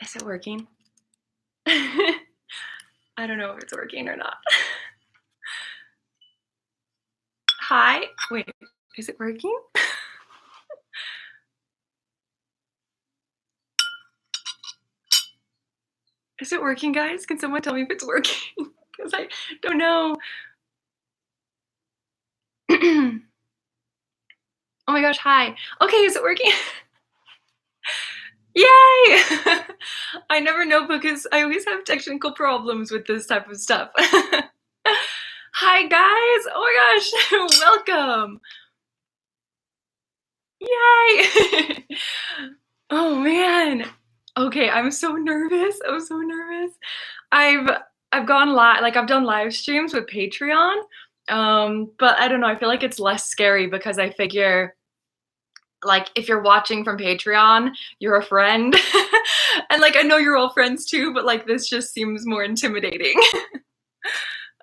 Is it working? I don't know if it's working or not. Hi. Wait, is it working? Is it working, guys? Can someone tell me if it's working? Because I don't know. Oh my gosh, hi. Okay, is it working? Yay! I never know because I always have technical problems with this type of stuff. Hi guys! Oh my gosh, welcome! Yay! Oh man. Okay, I'm so nervous. I'm so nervous. I've gone live, like I've done live streams with Patreon. But I don't know, I feel like it's less scary because I figure like if you're watching from Patreon, you're a friend. And like I know you're all friends too, but like this just seems more intimidating.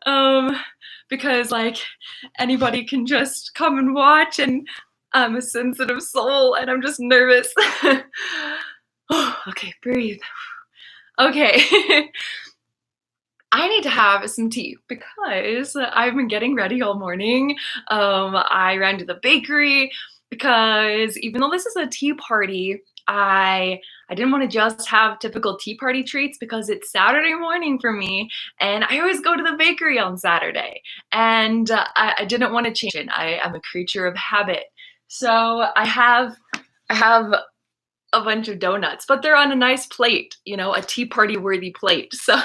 um because like anybody can just come and watch and I'm a sensitive soul and I'm just nervous. Okay, breathe. Okay. I need to have some tea because I've been getting ready all morning. I ran to the bakery because even though this is a tea party, I didn't want to just have typical tea party treats because it's Saturday morning for me, and I always go to the bakery on Saturday, and I didn't want to change it. I am a creature of habit, so I have a bunch of donuts, but they're on a nice plate, you know, a tea party worthy plate. So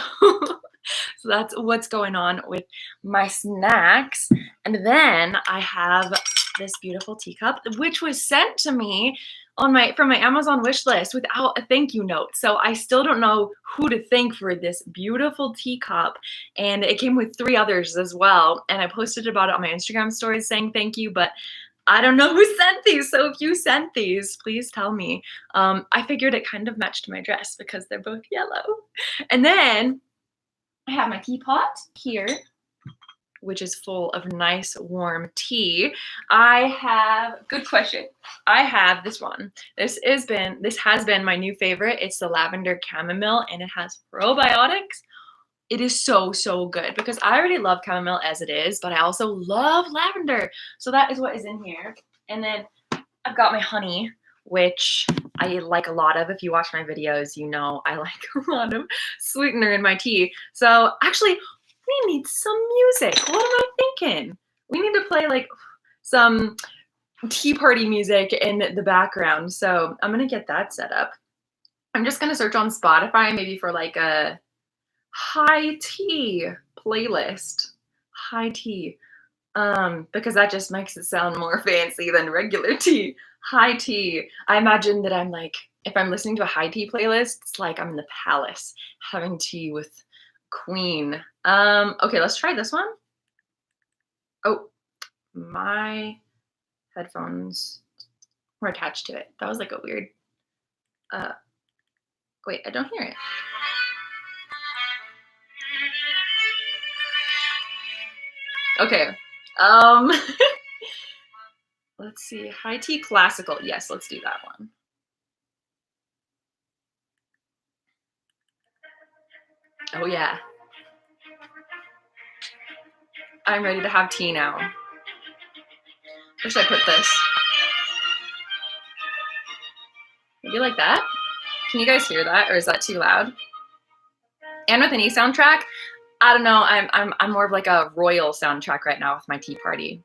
so that's what's going on with my snacks. And then I have this beautiful teacup, which was sent to me on from my Amazon wish list without a thank you note. So I still don't know who to thank for this beautiful teacup. And it came with 3 others as well. And I posted about it on my Instagram stories saying thank you, but I don't know who sent these. So if you sent these, please tell me. I figured it kind of matched my dress because they're both yellow. And then I have my teapot here, which is full of nice warm tea. Good question. I have this one. This has been my new favorite. It's the lavender chamomile and it has probiotics. It is so, so good because I already love chamomile as it is, but I also love lavender. So that is what is in here. And then I've got my honey, which I like a lot of. If you watch my videos, you know I like a lot of sweetener in my tea. So actually, we need some music. What am I thinking? We need to play like some tea party music in the background. So I'm gonna get that set up. I'm just gonna search on Spotify maybe for like a high tea playlist. High tea. Because that just makes it sound more fancy than regular tea. High tea. I imagine that I'm like, if I'm listening to a high tea playlist, it's like I'm in the palace having tea with Queen. Okay, let's try this one. Oh, my headphones were attached to it. That was like a weird, wait, I don't hear it. Okay, let's see, high tea classical. Yes, let's do that one. Oh yeah. I'm ready to have tea now. Where should I put this? Maybe like that? Can you guys hear that, or is that too loud? And with any soundtrack, I don't know. I'm more of like a royal soundtrack right now with my tea party.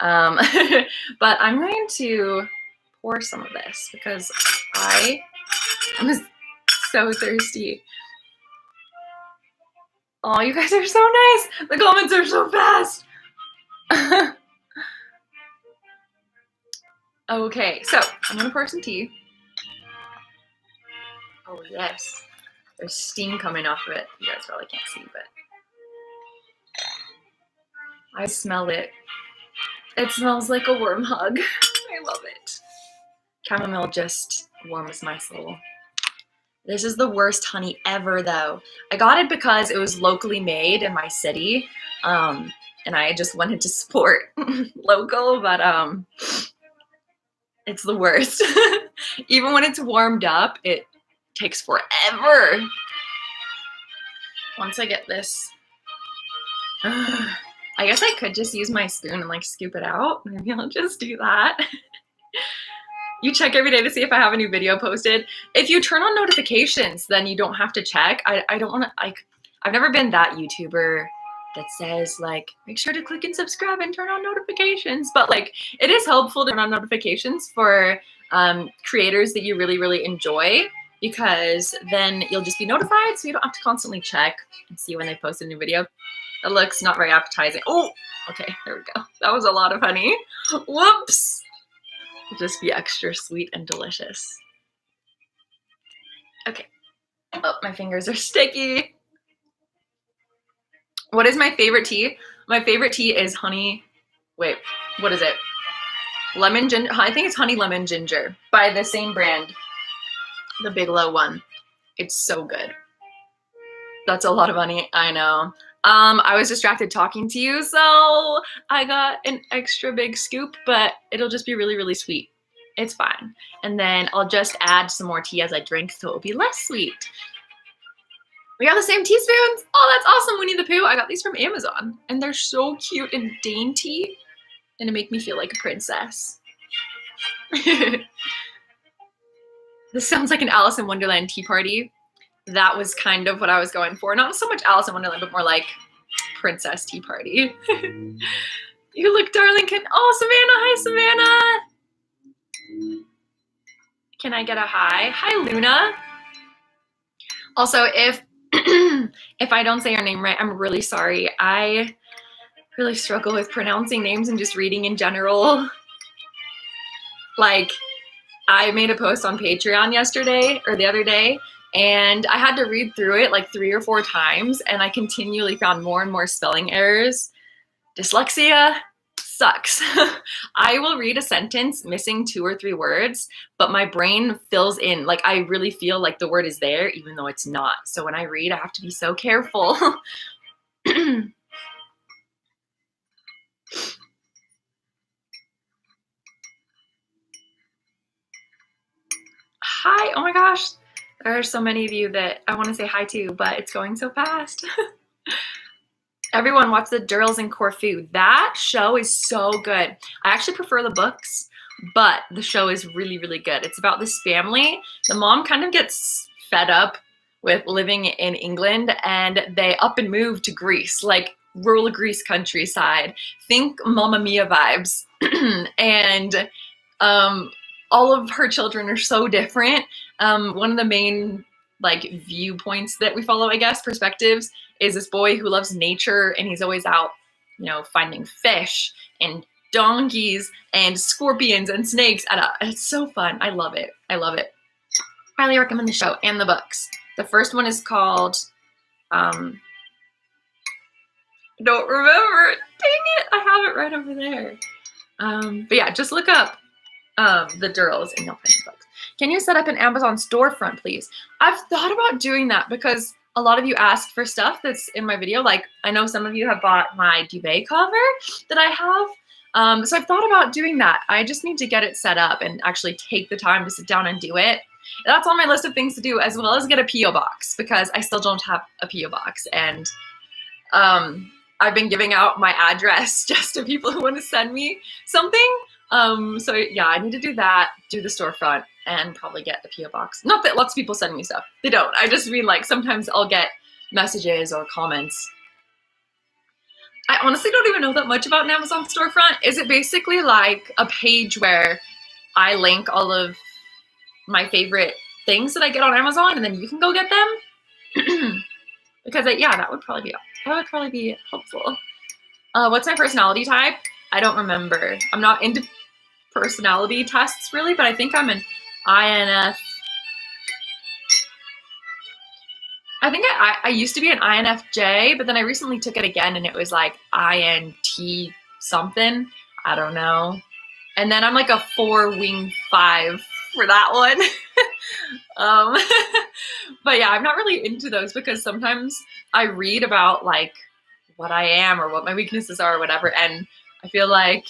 But I'm going to pour some of this because I am so thirsty. Oh, you guys are so nice. The comments are so fast. Okay, so I'm gonna pour some tea. Oh yes, there's steam coming off of it. You guys probably can't see, but I smell it. It smells like a warm hug. I love it. Chamomile just warms my soul. This is the worst honey ever, though. I got it because it was locally made in my city, and I just wanted to support local, but it's the worst. Even when it's warmed up, it takes forever. Once I get this, I guess I could just use my spoon and like scoop it out. Maybe I'll just do that. You check every day to see if I have a new video posted. If you turn on notifications, then you don't have to check. I don't want to, like, I've never been that YouTuber that says like, make sure to click and subscribe and turn on notifications. But like, it is helpful to turn on notifications for creators that you really, really enjoy, because then you'll just be notified, so you don't have to constantly check and see when they post a new video. It looks not very appetizing. Oh, okay, there we go. That was a lot of honey. Whoops. It'll just be extra sweet and delicious. Okay. Oh, my fingers are sticky. What is my favorite tea? My favorite tea is honey. Wait, what is it? Lemon ginger. I think it's honey lemon ginger by the same brand, the Bigelow one. It's so good. That's a lot of honey. I know. I was distracted talking to you, so I got an extra big scoop, but it'll just be really, really sweet. It's fine. And then I'll just add some more tea as I drink, so it'll be less sweet. We got the same teaspoons. Oh, that's awesome, Winnie the Pooh. I got these from Amazon, and they're so cute and dainty, and it make me feel like a princess. This sounds like an Alice in Wonderland tea party. That was kind of what I was going for. Not so much Alice in Wonderland, but more like princess tea party. You look darling. Oh, Savannah. Hi, Savannah. Can I get a hi? Hi, Luna. Also, if I don't say your name right, I'm really sorry. I really struggle with pronouncing names and just reading in general. Like, I made a post on Patreon yesterday, or the other day, and I had to read through it like 3 or 4 times, and I continually found more and more spelling errors. Dyslexia sucks. I will read a sentence missing 2 or 3 words, but my brain fills in. Like, I really feel like the word is there, even though it's not. So when I read, I have to be so careful. Hi, oh my gosh. There are so many of you that I want to say hi to, but it's going so fast. Everyone watch The Girls in Corfu. That show is so good. I actually prefer the books, but the show is really, really good. It's about this family. The mom kind of gets fed up with living in England, and they up and move to Greece, like rural Greece countryside. Think Mamma Mia vibes. And all of her children are so different. One of the main like viewpoints that we follow, I guess, perspectives, is this boy who loves nature, and he's always out, you know, finding fish and donkeys and scorpions and snakes. And it's so fun. I love it. I love it. Highly recommend the show and the books. The first one is called, I don't remember. Dang it. I have it right over there. But yeah, just look up The Girls and you'll find the books. Can you set up an Amazon storefront, please? I've thought about doing that because a lot of you asked for stuff that's in my video. Like, I know some of you have bought my duvet cover that I have. So I've thought about doing that. I just need to get it set up and actually take the time to sit down and do it. That's on my list of things to do, as well as get a P.O. box, because I still don't have a P.O. box. And I've been giving out my address just to people who want to send me something. So yeah, I need to do that, do the storefront, and probably get a P.O. box. Not that lots of people send me stuff. They don't. I just mean, like, sometimes I'll get messages or comments. I honestly don't even know that much about an Amazon storefront. Is it basically like a page where I link all of my favorite things that I get on Amazon, and then you can go get them? Because yeah, that would probably be helpful. What's my personality type? I don't remember. I'm not into personality tests really, but I think I'm an INF. I think I used to be an INFJ, but then I recently took it again and it was like INT something. I don't know. And then I'm like a 4-wing 5 for that one. But yeah, I'm not really into those because sometimes I read about like what I am or what my weaknesses are or whatever, and I feel like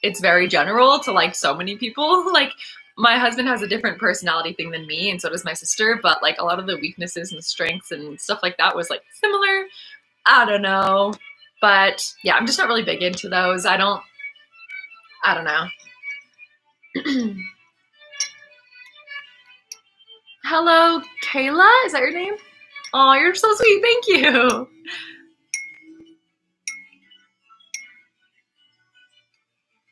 it's very general to like so many people. Like My husband has a different personality thing than me, and so does my sister, but like a lot of the weaknesses and strengths and stuff like that was like similar. I don't know. But yeah, I'm just not really big into those. I don't know. Hello, Kayla? Is that your name? Oh, you're so sweet. Thank you.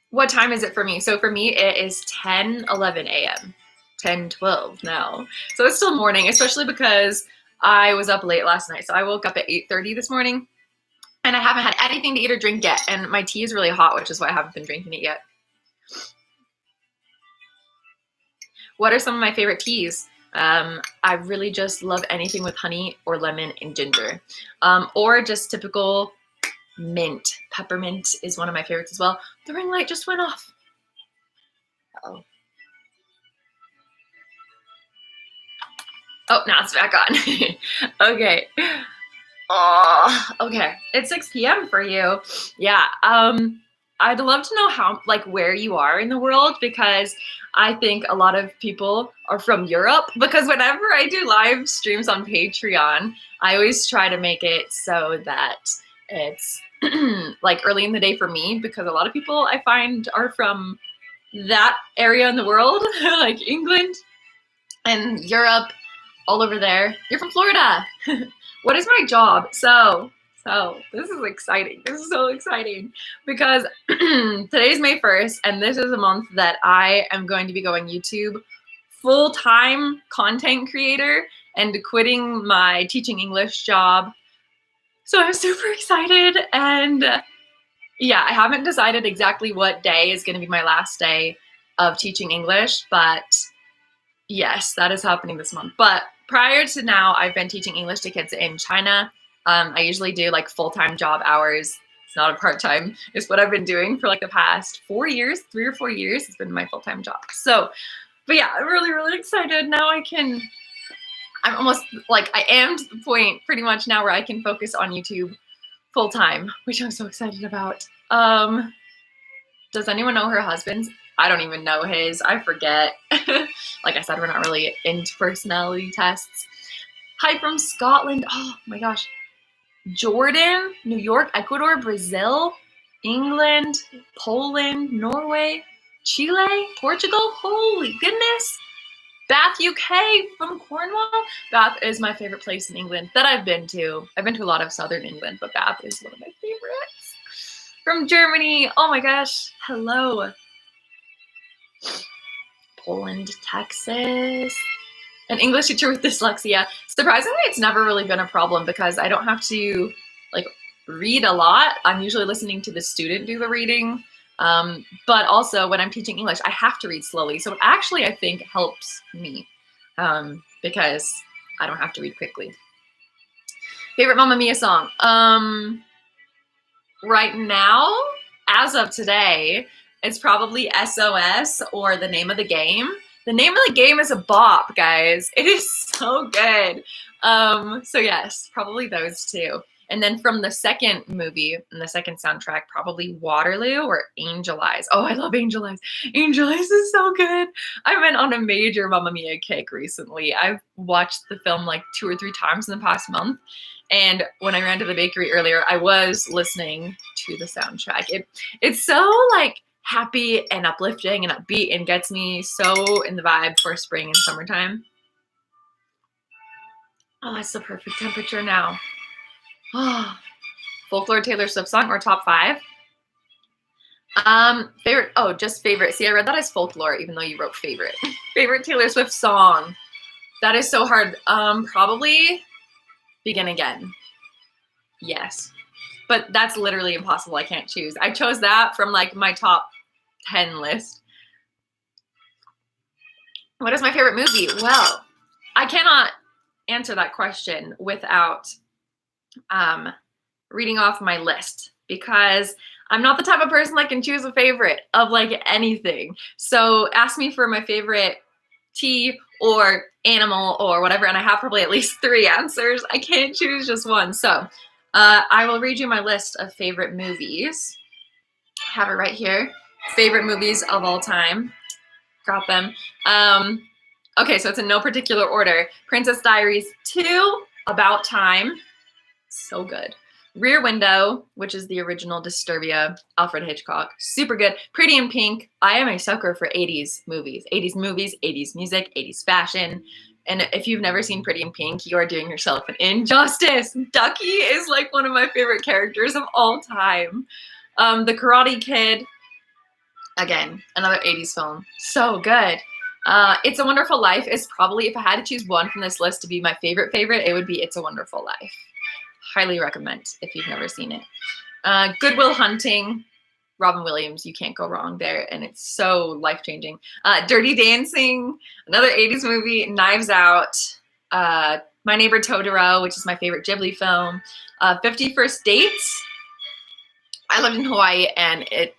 What time is it for me? So for me, it is 10:11 a.m. 10:12 now. So it's still morning, especially because I was up late last night. So I woke up at 8:30 this morning, and I haven't had anything to eat or drink yet. And my tea is really hot, which is why I haven't been drinking it yet. What are some of my favorite teas? I really just love anything with honey or lemon and ginger, or just typical mint. Peppermint is one of my favorites as well. The ring light just went off. Uh-oh. Oh, now it's back on. Okay. Oh, okay. It's 6 p.m. for you. Yeah. I'd love to know how, like, where you are in the world, because I think a lot of people are from Europe, because whenever I do live streams on Patreon, I always try to make it so that it's like early in the day for me, because a lot of people I find are from that area in the world, like England and Europe, all over there. You're from Florida. What is my job? So this is exciting. This is so exciting, because today's May 1st, and this is a month that I am going to be going YouTube full-time content creator and quitting my teaching English job. So I'm super excited, and yeah, I haven't decided exactly what day is going to be my last day of teaching English, but yes, that is happening this month. But prior to now, I've been teaching English to kids in China. I usually do like full-time job hours. It's not a part-time. It's what I've been doing for like the past 4 years, 3 or 4 years. It's been my full-time job. So, but yeah, I'm really, really excited. Now I'm almost like, I am to the point pretty much now where I can focus on YouTube full-time, which I'm so excited about. Does anyone know her husband's? I don't even know his. I forget. Like I said, we're not really into personality tests. Hi from Scotland. Oh my gosh. Jordan, New York, Ecuador, Brazil, England, Poland, Norway, Chile, Portugal. Holy goodness. Bath, UK, from Cornwall. Bath is my favorite place in England that I've been to. I've been to a lot of southern England, but Bath is one of my favorites. From Germany. Oh my gosh. Hello. Poland, Texas. An English teacher with dyslexia. Surprisingly, it's never really been a problem, because I don't have to like read a lot. I'm usually listening to the student do the reading. But also when I'm teaching English, I have to read slowly. So it actually, I think, helps me, because I don't have to read quickly. Favorite Mamma Mia song? Right now, as of today, it's probably SOS or The Name of the Game. The Name of the Game is a bop, guys. It is so good. So yes, probably those two. And then from the second movie and the second soundtrack, probably Waterloo or Angel Eyes. Oh, I love Angel Eyes. Angel Eyes is so good. I've been on a major Mamma Mia kick recently. I've watched the film like 2 or 3 times in the past month. And when I ran to the bakery earlier, I was listening to the soundtrack. It's so like happy and uplifting and upbeat, and gets me so in the vibe for spring and summertime. Oh, it's the perfect temperature now. Oh, folklore Taylor Swift song or top 5? Favorite. Oh, just favorite. See, I read that as folklore, even though you wrote favorite. Favorite Taylor Swift song. That is so hard. Probably Begin Again. Yes. But that's literally impossible. I can't choose. I chose that from like my top 10 list. What is my favorite movie? Well, I cannot answer that question without reading off my list, because I'm not the type of person that can choose a favorite of like anything. So ask me for my favorite tea or animal or whatever, and I have probably at least 3 answers. I can't choose just one. So I will read you my list of favorite movies. I have it right here. Favorite movies of all time. got them. Okay, so it's in no particular order. Princess Diaries 2, About Time, so good. Rear Window, which is the original Disturbia, Alfred Hitchcock, super good. Pretty in Pink. I am a sucker for 80s movies, 80s music, 80s fashion. And if you've never seen Pretty in Pink, you are doing yourself an injustice. Ducky is like one of my favorite characters of all time. The Karate Kid, again, another 80s film, so good. It's a Wonderful Life is probably, if I had to choose one from this list to be my favorite, it would be It's a Wonderful Life. Highly recommend if you've never seen it. Good Will Hunting, Robin Williams, you can't go wrong there, and it's so life-changing. Dirty Dancing, another 80s movie. Knives Out, My Neighbor Totoro, which is my favorite Ghibli film. 50 First Dates. I lived in Hawaii, and it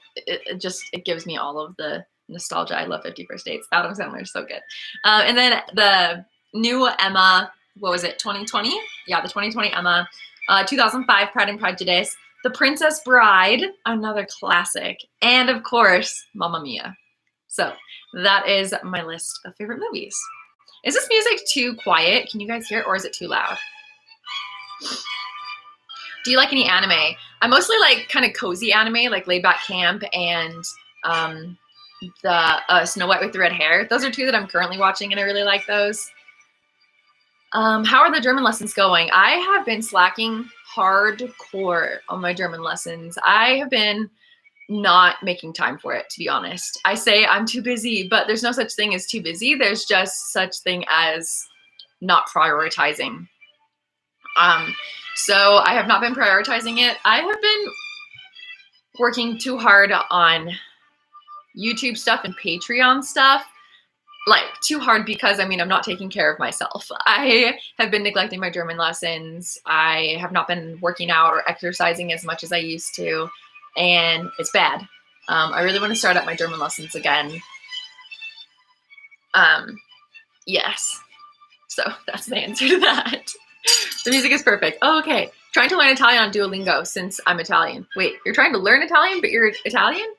gives me all of the nostalgia. I love 50 First Dates. Adam Sandler is so good. And then the new Emma, what was it, 2020? Yeah, the 2020 Emma. 2005, Pride and Prejudice. The Princess Bride, another classic. And of course, Mamma Mia. So that is my list of favorite movies. Is this music too quiet? Can you guys hear it, or is it too loud? Do you like any anime? I mostly like kind of cozy anime, like Laid Back Camp and the Snow White with the Red Hair. Those are two that I'm currently watching, and I really like those. How are the German lessons going? I have been slacking hardcore on my German lessons. I have been not making time for it, to be honest. I say I'm too busy, but there's no such thing as too busy. There's just such thing as not prioritizing. So I have not been prioritizing it. I have been working too hard on YouTube stuff and Patreon stuff. Like, too hard because, I mean, I'm not taking care of myself. I have been neglecting my German lessons. I have not been working out or exercising as much as I used to, and it's bad. I really want to start up my German lessons again. Yes. So that's the answer to that. The music is perfect. Oh, okay. Trying to learn Italian on Duolingo since I'm Italian. Wait, you're trying to learn Italian, but you're Italian?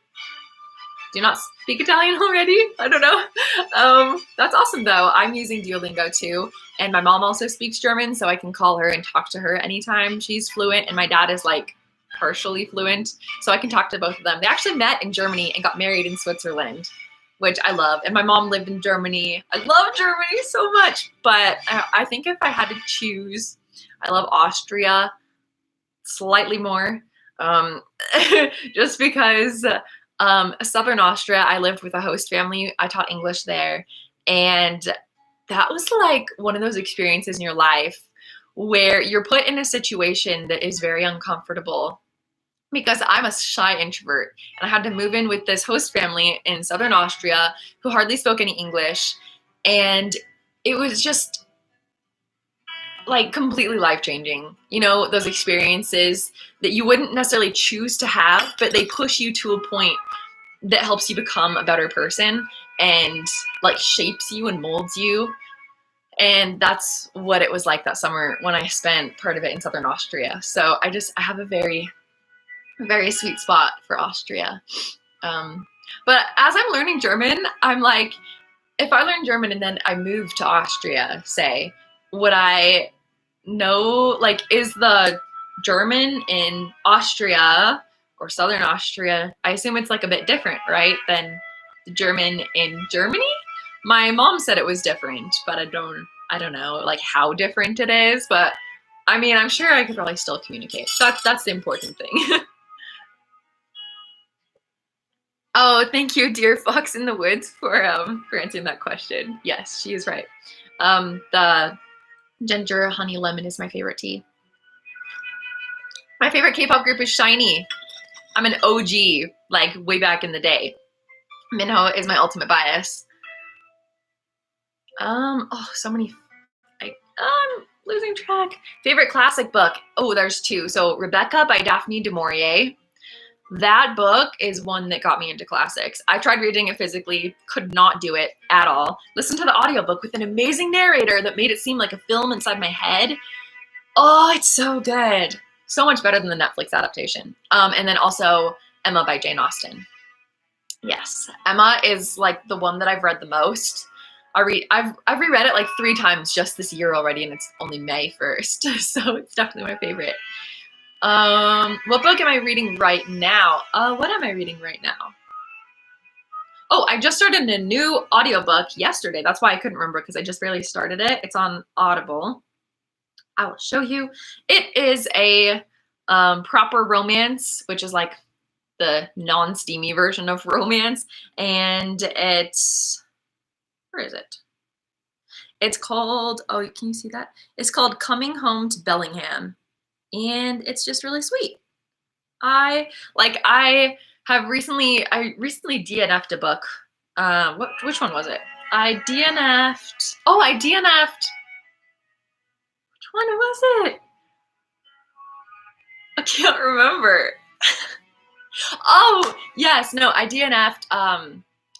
Do you not speak Italian already? I don't know. That's awesome though. I'm using Duolingo too. And my mom also speaks German, so I can call her and talk to her anytime she's fluent. And my dad is like partially fluent, so I can talk to both of them. They actually met in Germany and got married in Switzerland, which I love. And my mom lived in Germany. I love Germany so much, but I think if I had to choose, I love Austria slightly more, just because Southern Austria, I lived with a host family. I taught English there, and that was like one of those experiences in your life where you're put in a situation that is very uncomfortable, because I'm a shy introvert, and I had to move in with this host family in Southern Austria who hardly spoke any English, and it was just like completely life-changing. You know, those experiences that you wouldn't necessarily choose to have, but they push you to a point that helps you become a better person and like shapes you and molds you. And that's what it was like that summer when I spent part of it in Southern Austria. So I have a very, very sweet spot for Austria. But as I'm learning German, I'm like, if I learn German and then I move to Austria, say, would I know, like, is the German in Austria or Southern Austria, I assume it's like a bit different, right, than the German in Germany? My mom said it was different, but I don't know, like, how different it is, but I mean, I'm sure I could probably still communicate. That's the important thing. Oh, thank you, dear Fox in the Woods, for answering that question. Yes, she is right. The ginger honey lemon is my favorite tea. My favorite K-pop group is SHINee. I'm an OG, like way back in the day. Minho is my ultimate bias. Oh, so many. I'm losing track. Favorite classic book. Oh, there's two. So Rebecca by Daphne du Maurier. That book is one that got me into classics. I tried reading it physically, could not do it at all. Listened to the audiobook with an amazing narrator that made it seem like a film inside my head. Oh, it's so good. So much better than the Netflix adaptation. And then also Emma by Jane Austen. Yes, Emma is like the one that I've read the most. I've reread it like 3 times just this year already, and it's only May 1st, so it's definitely my favorite. What book am I reading right now? What am I reading right now? Oh, I just started a new audiobook yesterday. That's why I couldn't remember, because I just barely started it. It's on Audible. I will show you. It is a proper romance, which is like the non-steamy version of romance, and it's, where is it? It's called, oh, can you see that? It's called Coming Home to Bellingham, and it's just really sweet. I recently DNF'd a book. Which one was it? I DNF'd. Oh, I DNF'd. Which one was it? I can't remember. Oh, yes, no, I DNF'd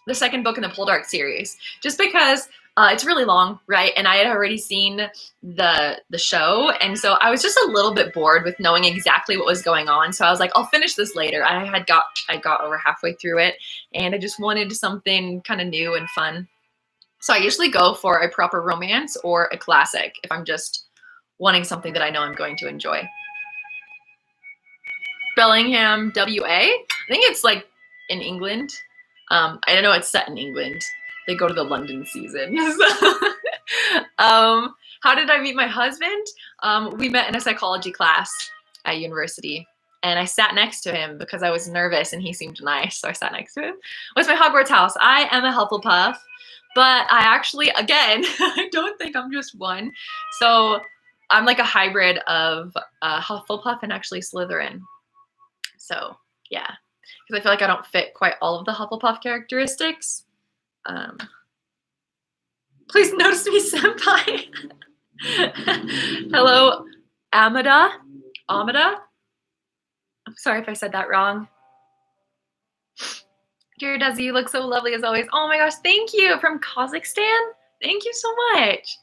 the second book in the Poldark series, just because it's really long, right? And I had already seen the show, and so I was just a little bit bored with knowing exactly what was going on. So I was like, I'll finish this later. I got over halfway through it, and I just wanted something kind of new and fun. So I usually go for a proper romance or a classic if I'm just wanting something that I know I'm going to enjoy. Bellingham, WA. I think it's like in England. I know it's set in England. They go to the London season. How did I meet my husband? We met in a psychology class at university, and I sat next to him because I was nervous and he seemed nice, so I sat next to him. What's my Hogwarts house? I am a Hufflepuff, but I actually, again, I don't think I'm just one. So I'm like a hybrid of Hufflepuff and actually Slytherin. So yeah, because I feel like I don't fit quite all of the Hufflepuff characteristics. Please notice me, senpai. Hello, Amada. I'm sorry if I said that wrong. Dear Desi, you look so lovely as always. Oh my gosh, thank you. From Kazakhstan? Thank you so much.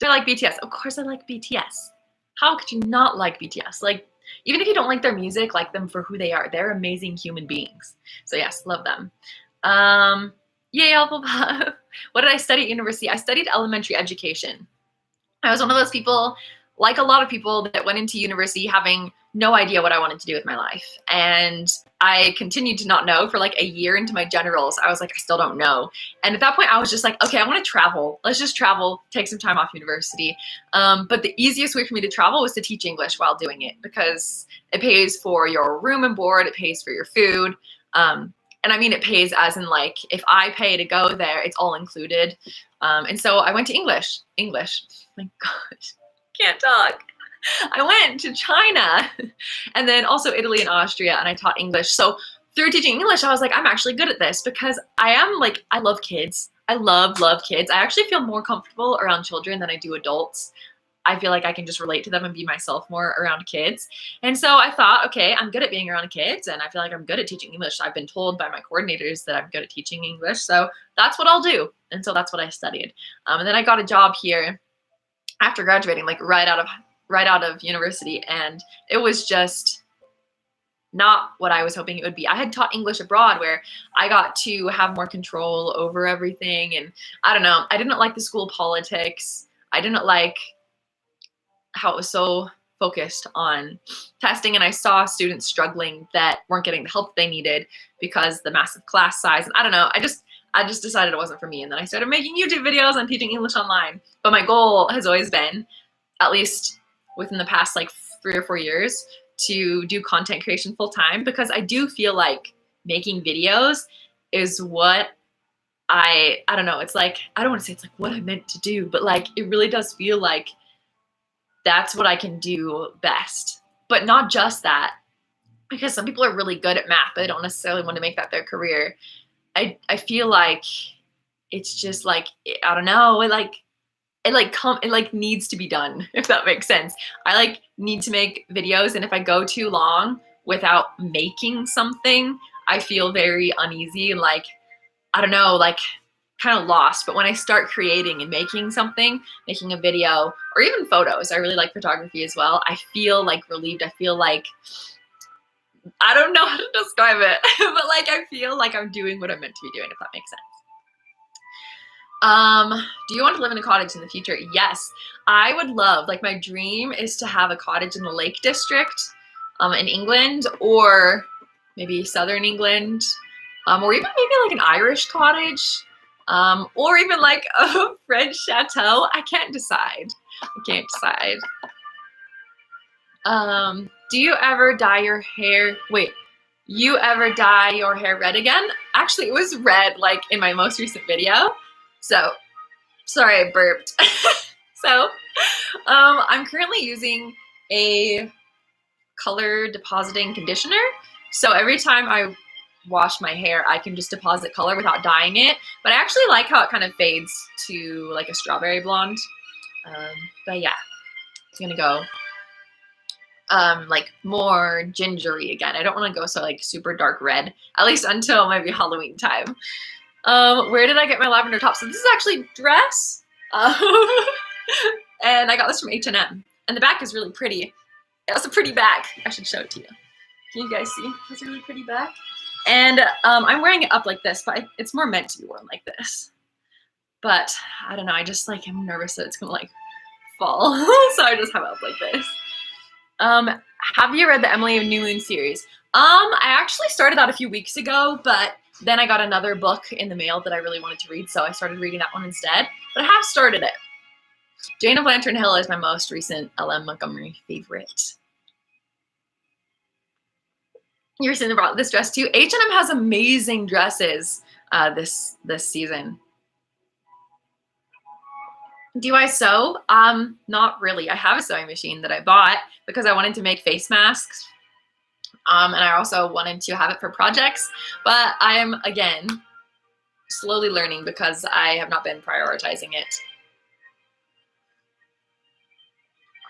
Do I like BTS? Of course I like BTS. How could you not like BTS? Like, even if you don't like their music, like them for who they are. They're amazing human beings. So yes, love them. Yay, Hufflepuff. What did I study at university? I studied elementary education. I was one of those people, like a lot of people, that went into university having no idea what I wanted to do with my life. And I continued to not know for like a year into my generals. I was like, I still don't know. And at that point, I was just like, okay, I want to travel. Let's just travel, take some time off university. But the easiest way for me to travel was to teach English while doing it, because it pays for your room and board, it pays for your food. And I mean, it pays as in like, if I pay to go there, it's all included. And so I went to English. My gosh, can't talk. I went to China and then also Italy and Austria, and I taught English. So through teaching English, I was like, I'm actually good at this, because I love kids. I love kids. I actually feel more comfortable around children than I do adults. I feel like I can just relate to them and be myself more around kids. And so I thought, okay, I'm good at being around kids, and I feel like I'm good at teaching English. I've been told by my coordinators that I'm good at teaching English, so that's what I'll do. And so that's what I studied. And then I got a job here after graduating, like right out of university, and it was just not what I was hoping it would be. I had taught English abroad, where I got to have more control over everything, and I don't know, I didn't like the school politics. I didn't like how it was so focused on testing, and I saw students struggling that weren't getting the help they needed because the massive class size, and I don't know, I just decided it wasn't for me. And then I started making YouTube videos on teaching English online. But my goal has always been, at least within the past like 3 or 4 years, to do content creation full time, because I do feel like making videos is what I don't know, it's like, I don't want to say it's like what I meant to do, but like it really does feel like that's what I can do best. But not just that, because some people are really good at math, but they don't necessarily want to make that their career. I feel like it's just like, I don't know, it needs to be done, if that makes sense. I like need to make videos, and if I go too long without making something, I feel very uneasy and like, I don't know, like kind of lost. But when I start creating and making something, making a video or even photos, I really like photography as well, I feel like relieved. I feel like I don't know how to describe it, but like I feel like I'm doing what I'm meant to be doing, if that makes sense. Do you want to live in a cottage in the future? Yes, I would love, like my dream is to have a cottage in the Lake District, in England, or maybe Southern England, or even maybe like an Irish cottage, or even like a French chateau. I can't decide. Do you ever dye your hair? Wait, you ever dye your hair red again? Actually, it was red like in my most recent video. So, sorry I burped. So, I'm currently using a color depositing conditioner. So every time I wash my hair, I can just deposit color without dyeing it. But I actually like how it kind of fades to like a strawberry blonde. But yeah, it's gonna go like more gingery again. I don't want to go so like super dark red, at least until maybe Halloween time. Where did I get my lavender top? So this is actually dress, and I got this from H&M. And the back is really pretty. It's a pretty back. I should show it to you. Can you guys see? It's a really pretty back. And I'm wearing it up like this, but it's more meant to be worn like this. But I don't know. I just like am nervous that it's gonna like fall, so I just have it up like this. Have you read the Emily of New Moon series? I actually started that a few weeks ago, but then I got another book in the mail that I really wanted to read, so I started reading that one instead. But I have started it. Jane of Lantern Hill is my most recent L.M. Montgomery favorite. You're saying about this dress too. H&M has amazing dresses this season. Do I sew? Not really. I have a sewing machine that I bought because I wanted to make face masks. And I also wanted to have it for projects, but I'm, again, slowly learning because I have not been prioritizing it.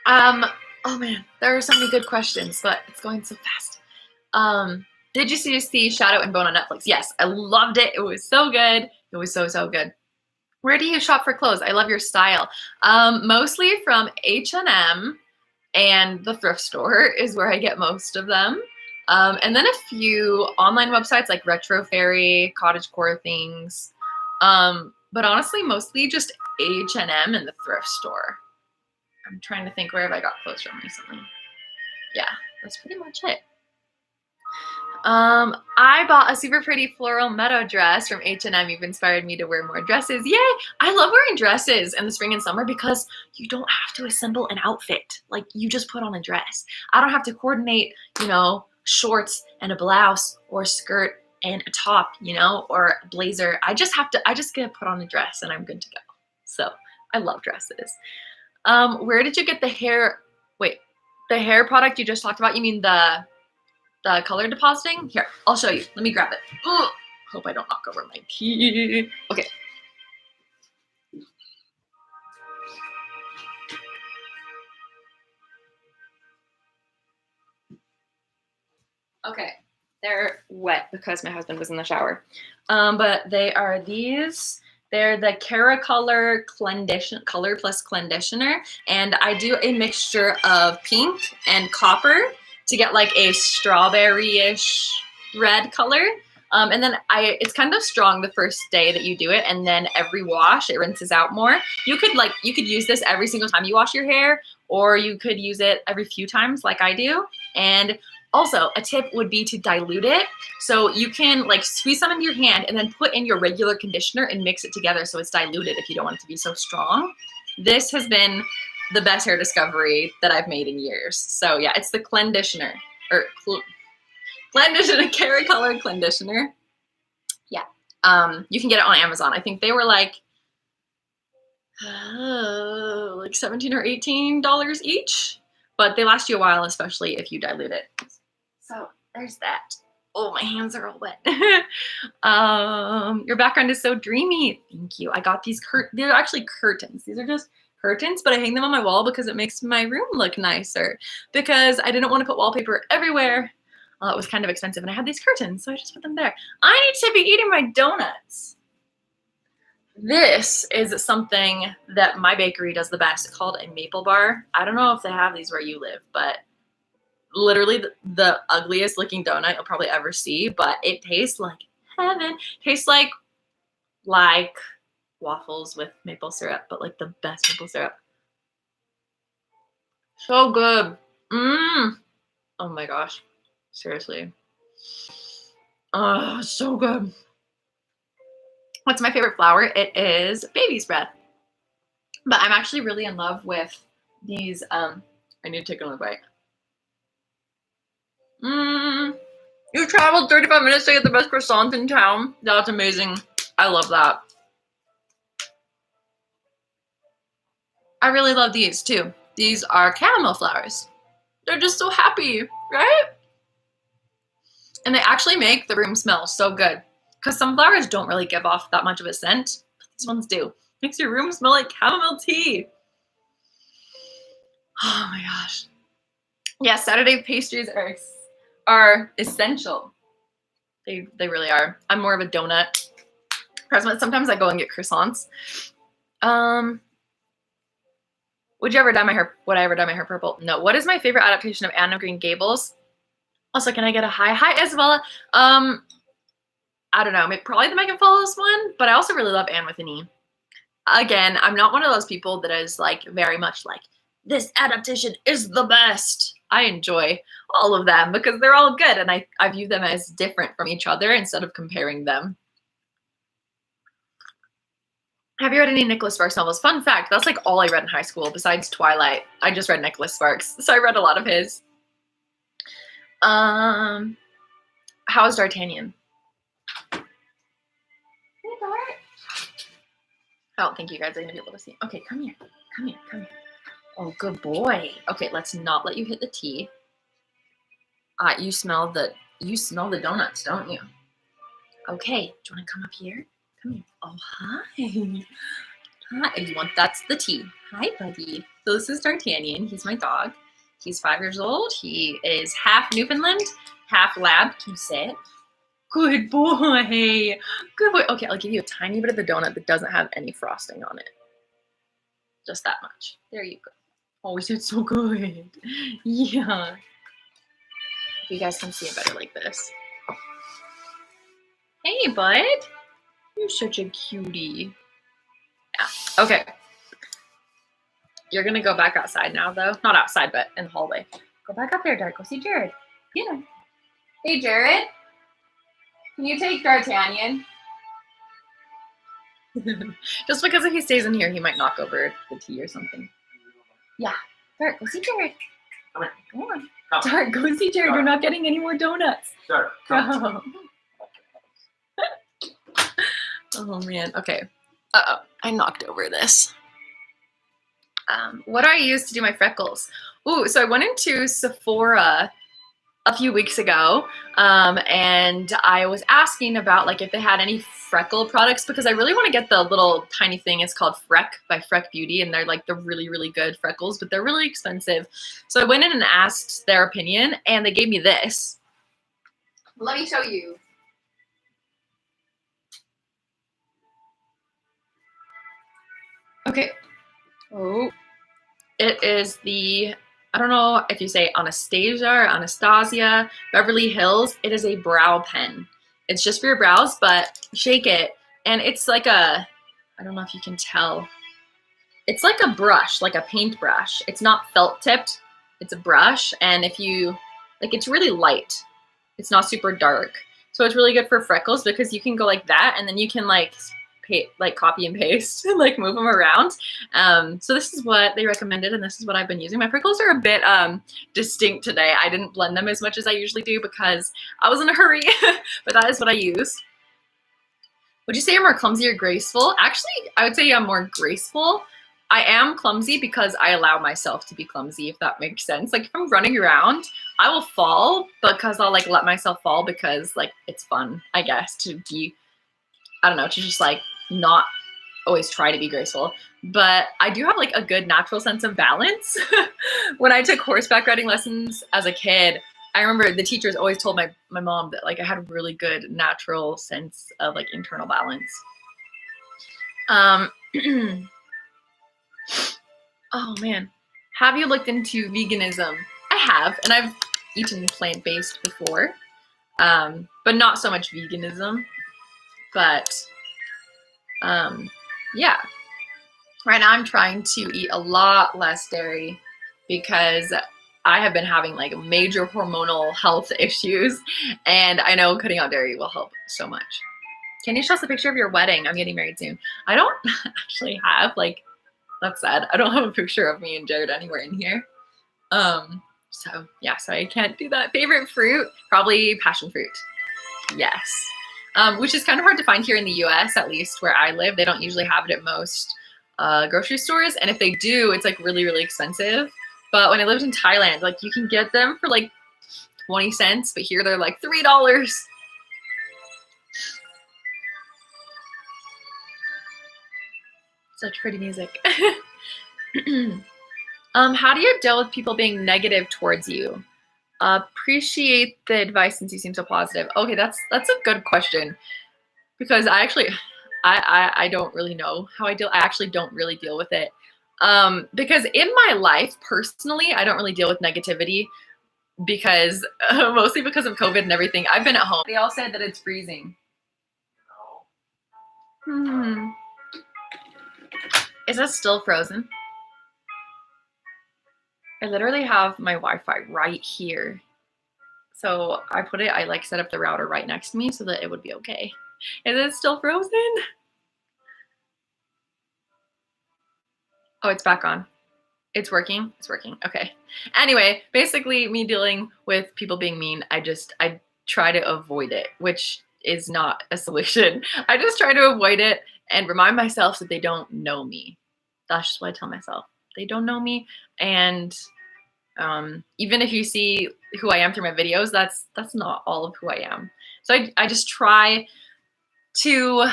Oh man, there are so many good questions, but it's going so fast. Did you see Shadow and Bone on Netflix? Yes, I loved it. It was so good. It was so good. Where do you shop for clothes? I love your style. Mostly from H&M and the thrift store is where I get most of them. And then a few online websites like Retro Fairy, Cottagecore Things. But honestly, mostly just H&M and the thrift store. I'm trying to think where have I got clothes from recently. Yeah, that's pretty much it. I bought a super pretty floral meadow dress from H&M. You've inspired me to wear more dresses. Yay! I love wearing dresses in the spring and summer because you don't have to assemble an outfit. Like, you just put on a dress. I don't have to coordinate, you know, shorts and a blouse or a skirt and a top, you know, or a blazer. I just get to put on a dress and I'm good to go. So I love dresses. Where did you get the hair? Wait, the hair product you just talked about? You mean the color depositing? Here, I'll show you. Let me grab it. Ugh. Hope I don't knock over my tea. Okay. Okay, they're wet because my husband was in the shower. But they are these. They're the Caracolor Color Plus Conditioner, and I do a mixture of pink and copper to get like a strawberry-ish red color. And then it's kind of strong the first day that you do it, and then every wash it rinses out more. You could use this every single time you wash your hair, or you could use it every few times like I do. And also, a tip would be to dilute it. So you can like squeeze some into your hand and then put in your regular conditioner and mix it together so it's diluted if you don't want it to be so strong. This has been the best hair discovery that I've made in years. So yeah, it's the Clenditioner, or Clenditioner, Caracolor Clenditioner. Yeah, you can get it on Amazon. I think they were like $17 or $18 each, but they last you a while, especially if you dilute it. So there's that. Oh, my hands are all wet. Your background is so dreamy. Thank you. I got these they're actually curtains. These are just curtains, but I hang them on my wall because it makes my room look nicer, because I didn't want to put wallpaper everywhere. It was kind of expensive, and I had these curtains, so I just put them there. I need to be eating my donuts. This is something that my bakery does the best, called a maple bar. I don't know if they have these where you live, but literally the ugliest looking donut you'll probably ever see, but it tastes like heaven. Tastes like waffles with maple syrup, but like the best maple syrup. So good. Mmm. Oh my gosh. Seriously. Oh, so good. What's my favorite flour? It is baby's breath. But I'm actually really in love with these. I need to take another bite. You traveled 35 minutes to get the best croissants in town. That's amazing. I love that. I really love these too. These are chamomile flowers. They're just so happy, right? And they actually make the room smell so good. Because some flowers don't really give off that much of a scent. But these ones do. Makes your room smell like chamomile tea. Oh my gosh. Yeah, Saturday pastries are essential. They really are. I'm more of a donut person. Sometimes I go and get croissants. Would you ever dye my hair? Would I ever dye my hair purple? No. What is my favorite adaptation of Anne of Green Gables? Also, can I get a hi? Hi, Isabella. I don't know. Probably the Megan Follows one, but I also really love Anne with an E. Again, I'm not one of those people that is like very much like, this adaptation is the best. I enjoy all of them because they're all good, and I view them as different from each other instead of comparing them. Have you read any Nicholas Sparks novels? Fun fact, that's like all I read in high school besides Twilight. I just read Nicholas Sparks, so I read a lot of his. How is D'Artagnan? Hey, Bart. I don't think you guys are gonna be able to see. Okay, come here. Come here. Come here. Oh, good boy. Okay, let's not let you hit the tea. You smell the donuts, don't you? Okay, do you want to come up here? Come here. Oh, hi. Hi. That's the tea. Hi, buddy. So this is D'Artagnan. He's my dog. He's 5 years old. He is half Newfoundland, half lab. Can you sit? Good boy. Good boy. Okay, I'll give you a tiny bit of the donut that doesn't have any frosting on it. Just that much. There you go. Oh, he did so good. Yeah. If you guys can see it better like this. Hey, bud. You're such a cutie. Yeah. Okay. You're gonna go back outside now, though. Not outside, but in the hallway. Go back up there, Dart. Go see Jared. Yeah. Hey, Jared. Can you take D'Artagnan? Just because if he stays in here, he might knock over the tea or something. Yeah. Dart, go see Jared. Come on. Come on. Dart, go see Jared. You're not getting any more donuts. Dart, go. Oh, man. Okay. Uh-oh. I knocked over this. What do I use to do my freckles? Ooh, so I went into Sephora a few weeks ago, and I was asking about like if they had any freckle products because I really want to get the little tiny thing. It's called Freck by Freck Beauty, and they're like the really, really good freckles, but they're really expensive. So I went in and asked their opinion, and they gave me this. Let me show you. Okay. Oh, it is the, I don't know if you say Anastasia or Anastasia, Beverly Hills. It is a brow pen. It's just for your brows, but shake it. And it's like a, I don't know if you can tell. It's like a brush, like a paint brush. It's not felt tipped. It's a brush. And if you, like, it's really light. It's not super dark. So it's really good for freckles because you can go like that and then you can like copy and paste and like move them around. So this is what they recommended and this is what I've been using. My freckles are a bit distinct today. I didn't blend them as much as I usually do because I was in a hurry, but that is what I use. Would you say you're more clumsy or graceful? Actually, I would say I'm more graceful. I am clumsy because I allow myself to be clumsy, if that makes sense. Like if I'm running around, I will fall because I'll like let myself fall because like it's fun, I guess, to be, I don't know, to just like not always try to be graceful. But I do have like a good natural sense of balance. When I took horseback riding lessons as a kid, I remember the teachers always told my mom that like I had a really good natural sense of like internal balance. Oh man, have you looked into veganism? I have, and I've eaten plant-based before, but not so much veganism. But yeah, right now I'm trying to eat a lot less dairy because I have been having like major hormonal health issues, and I know cutting out dairy will help so much. Can you show us a picture of your wedding? I'm getting married soon. I don't actually have, like, that's sad. I don't have a picture of me and Jared anywhere in here. So yeah, so I can't do that. Favorite fruit? Probably passion fruit. Yes. Which is kind of hard to find here in the US, at least where I live. They don't usually have it at most grocery stores. And if they do, it's like really, really expensive. But when I lived in Thailand, like you can get them for like 20 cents, but here they're like $3. Such pretty music. How do you deal with people being negative towards you? Appreciate the advice since you seem so positive. Okay, that's a good question, because I don't really know how I deal. I actually don't really deal with it. Because in my life, personally, I don't really deal with negativity because mostly because of COVID and everything. I've been at home. They all said that it's freezing. Is this still frozen? I literally have my Wi-Fi right here. So I like set up the router right next to me so that it would be okay. Is it still frozen? Oh, it's back on. It's working? It's working, okay. Anyway, basically me dealing with people being mean, I try to avoid it, which is not a solution. I just try to avoid it and remind myself that they don't know me. That's just what I tell myself. They don't know me, and even if you see who I am through my videos, that's not all of who I am. So I just try to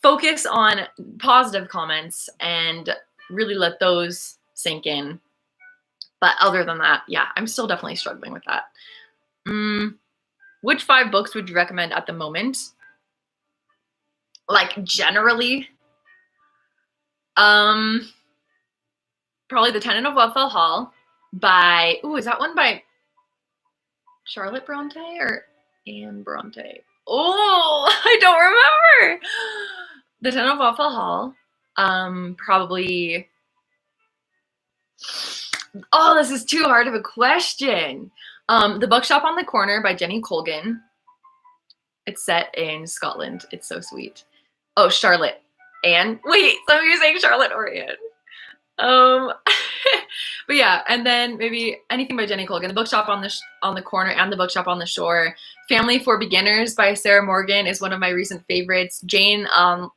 focus on positive comments and really let those sink in. But other than that, yeah, I'm still definitely struggling with that. Which 5 books would you recommend at the moment? Like generally, probably The Tenant of Wildfell Hall by, is that one by Charlotte Bronte or Anne Bronte? Oh, I don't remember. The Tenant of Wildfell Hall, probably, this is too hard of a question. The Bookshop on the Corner by Jenny Colgan. It's set in Scotland. It's so sweet. Oh, Charlotte. Anne? Wait, so you're saying Charlotte or Anne? But yeah, and then maybe anything by Jenny Colgan. The Bookshop on the Corner and The Bookshop on the Shore. Family for Beginners by Sarah Morgan is one of my recent favorites. Jane of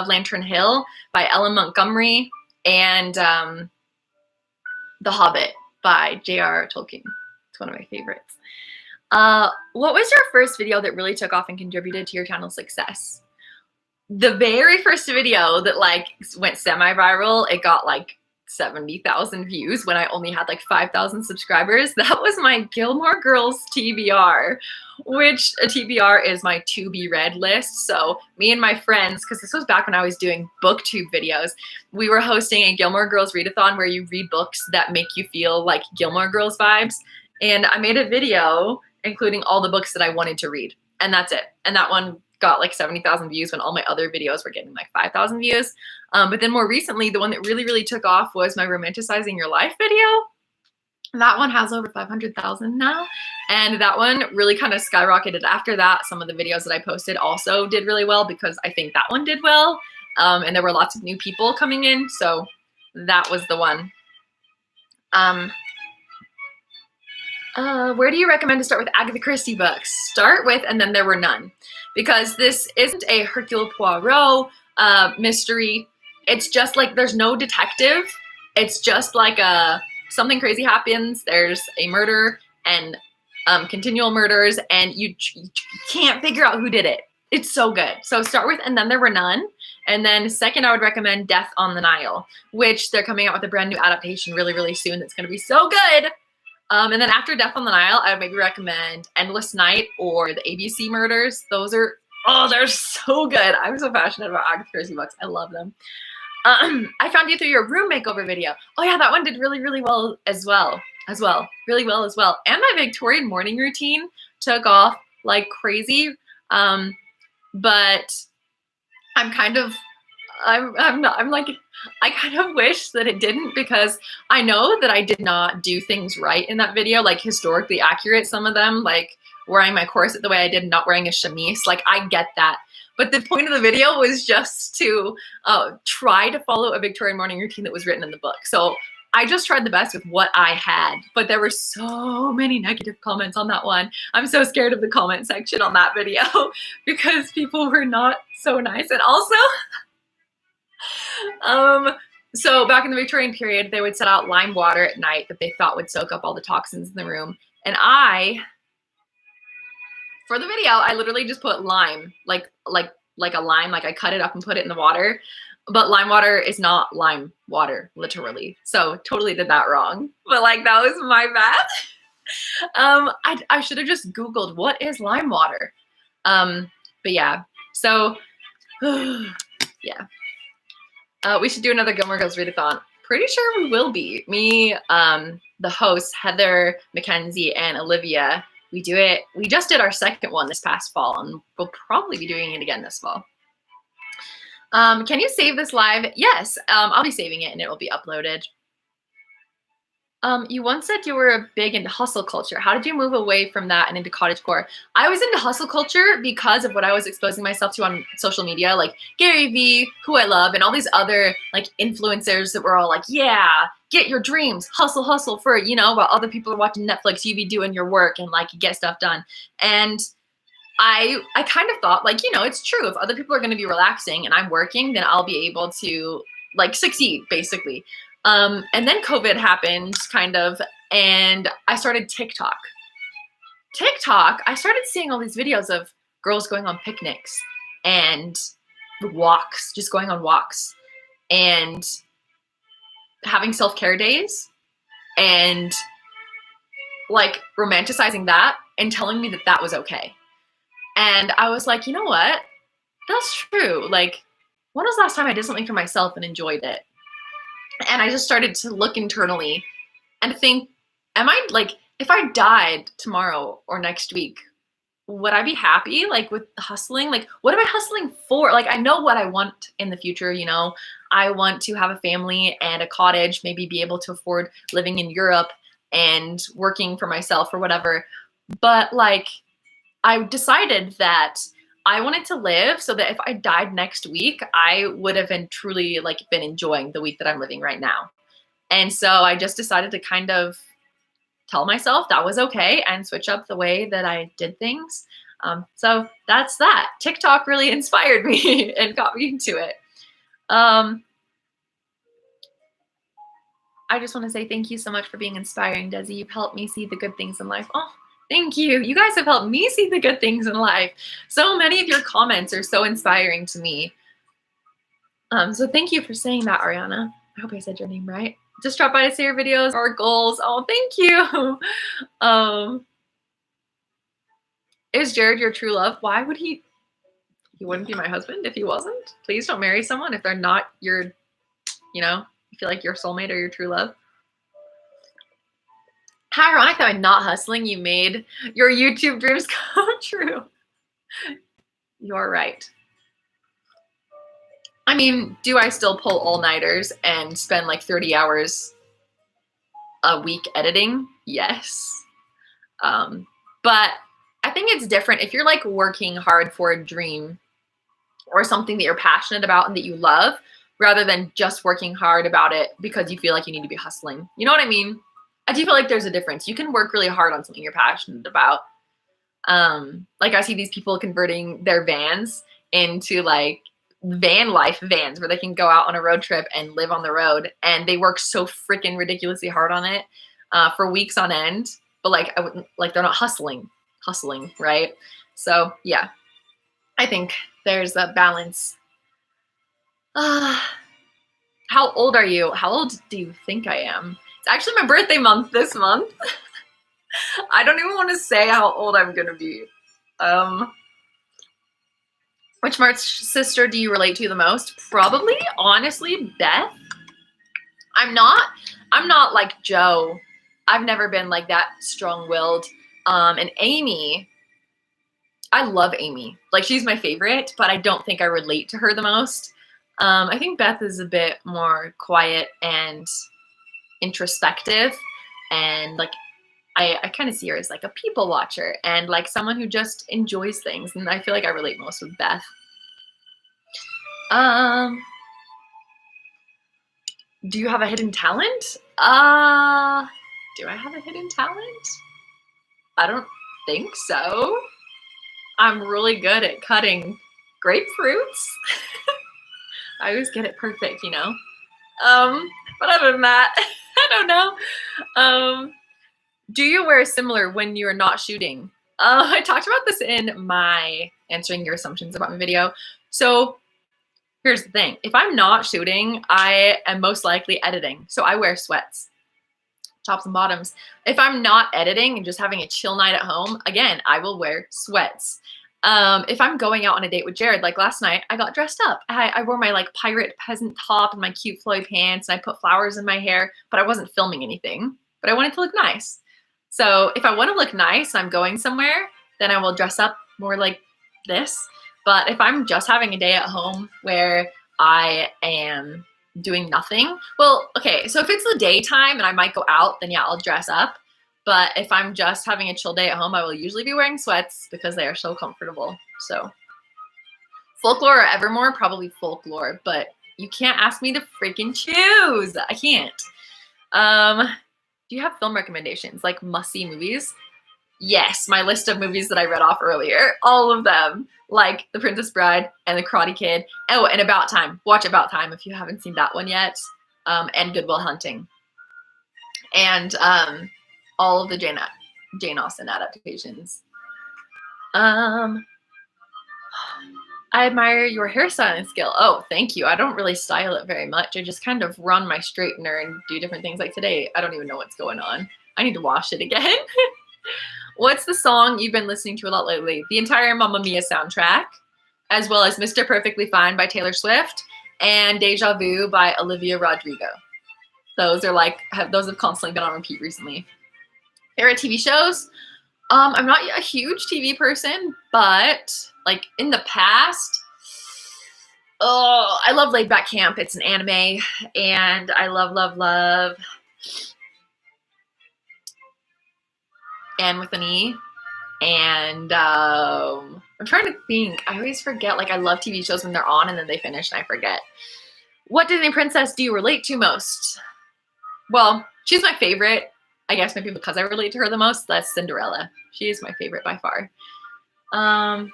Lantern Hill by Ellen Montgomery, and The Hobbit by J.R. Tolkien. It's one of my favorites. What was your first video that really took off and contributed to your channel's success? The very first video that like went semi-viral, it got like 70,000 views when I only had like 5,000 subscribers. That was my Gilmore Girls TBR, which a TBR is my to be read list. So me and my friends, because this was back when I was doing booktube videos, we were hosting a Gilmore Girls readathon where you read books that make you feel like Gilmore Girls vibes. And I made a video including all the books that I wanted to read. And that's it. And that one got like 70,000 views when all my other videos were getting like 5,000 views. But then more recently, the one that really, really took off was my Romanticizing Your Life video. That one has over 500,000 now. And that one really kind of skyrocketed after that. Some of the videos that I posted also did really well because I think that one did well. And there were lots of new people coming in. So that was the one. Where do you recommend to start with Agatha Christie books? Start with And Then There Were None. Because this isn't a Hercule Poirot mystery. It's just like, there's no detective. It's just like something crazy happens. There's a murder and continual murders, and you can't figure out who did it. It's so good. So start with And Then There Were None. And then second, I would recommend Death on the Nile, which they're coming out with a brand new adaptation really, really soon. That's going to be so good. And then after Death on the Nile, I would maybe recommend Endless Night or The ABC Murders. Those are, they're so good. I'm so passionate about Agatha Christie books. I love them. I found you through your room makeover video. Oh yeah, that one did really, really well as well. as well, really well as well. And my Victorian morning routine took off like crazy. But I'm kind of, I'm not, I'm like, I kind of wish that it didn't, because I know that I did not do things right in that video, like historically accurate, some of them, like wearing my corset the way I did, not wearing a chemise, like I get that. But the point of the video was just to try to follow a Victorian morning routine that was written in the book. So I just tried the best with what I had, but there were so many negative comments on that one. I'm so scared of the comment section on that video because people were not so nice. And also, so back in the Victorian period, they would set out lime water at night that they thought would soak up all the toxins in the room. And for the video, I literally just put lime, like a lime, like I cut it up and put it in the water. But lime water is not lime water, literally. So totally did that wrong. But like, that was my bad. I should have just Googled what is lime water. But yeah, so yeah. We should do another Gilmore Girls readathon. Pretty sure we will be. Me, the hosts, Heather, Mackenzie, and Olivia, we do it. We just did our second one this past fall, and we'll probably be doing it again this fall. Can you save this live? Yes, I'll be saving it and it will be uploaded. You once said you were big into hustle culture. How did you move away from that and into cottagecore? I was into hustle culture because of what I was exposing myself to on social media, like Gary Vee, who I love, and all these other like influencers that were all like, yeah, get your dreams, hustle, hustle for, you know, while other people are watching Netflix, you be doing your work and like get stuff done. And I kind of thought, like, you know, it's true. If other people are going to be relaxing and I'm working, then I'll be able to like succeed, basically. And then COVID happened, kind of, and I started TikTok. I started seeing all these videos of girls going on picnics and walks, just going on walks and having self-care days and like romanticizing that and telling me that that was okay. And I was like, you know what? That's true. Like, when was the last time I did something for myself and enjoyed it? And I just started to look internally and think, am I, like, if I died tomorrow or next week, would I be happy, like, with hustling? Like, what am I hustling for? Like, I know what I want in the future, you know? I want to have a family and a cottage, maybe be able to afford living in Europe and working for myself or whatever. But, like, I decided that I wanted to live so that if I died next week, I would have been truly like been enjoying the week that I'm living right now. And so I just decided to kind of tell myself that was okay and switch up the way that I did things. So that's that. TikTok really inspired me and got me into it. I just want to say thank you so much for being inspiring, Desi. You've helped me see the good things in life. Oh, thank you. You guys have helped me see the good things in life. So many of your comments are so inspiring to me. So thank you for saying that, Ariana. I hope I said your name right. Just drop by to see your videos or goals. Oh, thank you. Is Jared your true love? Why would he wouldn't be my husband if he wasn't. Please don't marry someone if they're not your, you know, you feel like your soulmate or your true love. How ironic that by not hustling, you made your YouTube dreams come true. You're right. I mean, do I still pull all-nighters and spend like 30 hours a week editing? Yes. But I think it's different if you're like working hard for a dream or something that you're passionate about and that you love, rather than just working hard about it because you feel like you need to be hustling. You know what I mean? I do feel like there's a difference. You can work really hard on something you're passionate about. Like I see these people converting their vans into like van life vans where they can go out on a road trip and live on the road, and they work so freaking ridiculously hard on it for weeks on end. But like I wouldn't, like they're not hustling, right? So yeah, I think there's a balance. How old are you? How old do you think I am? It's actually my birthday month this month. I don't even want to say how old I'm gonna be. Which March sister do you relate to the most? Probably, honestly, Beth. I'm not like Joe. I've never been like that strong-willed. And Amy, I love Amy. Like, she's my favorite, but I don't think I relate to her the most. I think Beth is a bit more quiet and introspective, and like I kind of see her as like a people watcher and like someone who just enjoys things, and I feel like I relate most with Beth. Do you have a hidden talent? Do I have a hidden talent? I don't think so. I'm really good at cutting grapefruits. I always get it perfect, you know? But other than that, I don't know. Do you wear similar when you're not shooting? I talked about this in my answering your assumptions about my video. So here's the thing. If I'm not shooting, I am most likely editing. So I wear sweats, tops and bottoms. If I'm not editing and just having a chill night at home, again, I will wear sweats. If I'm going out on a date with Jared, like last night, I got dressed up. I wore my like pirate peasant top and my cute flowy pants, and I put flowers in my hair, but I wasn't filming anything, but I wanted to look nice. So if I want to look nice and I'm going somewhere, then I will dress up more like this. But if I'm just having a day at home where I am doing nothing, well, okay, so if it's the daytime and I might go out, then yeah, I'll dress up. But if I'm just having a chill day at home, I will usually be wearing sweats because they are so comfortable. So folklore or Evermore, probably folklore, but you can't ask me to freaking choose. I can't. Do you have film recommendations, like must-see movies? Yes, my list of movies that I read off earlier, all of them, like The Princess Bride and The Karate Kid. Oh, and About Time. Watch About Time if you haven't seen that one yet. And Good Will Hunting. And all of the Jane Austen adaptations. I admire your hairstyling skill. Oh, thank you. I don't really style it very much. I just kind of run my straightener and do different things. Like today, I don't even know what's going on. I need to wash it again. What's the song you've been listening to a lot lately? The entire Mamma Mia soundtrack, as well as Mr. Perfectly Fine by Taylor Swift and Deja Vu by Olivia Rodrigo. Those are like, those have constantly been on repeat recently. Favorite TV shows? I'm not a huge TV person, but like in the past, I love Laid Back Camp. It's an anime, and I love Anne with an E. And I'm trying to think. I always forget. Like, I love TV shows when they're on and then they finish and I forget. What Disney princess do you relate to most? Well, she's my favorite. I guess maybe because I relate to her the most. That's Cinderella. She is my favorite by far. I'm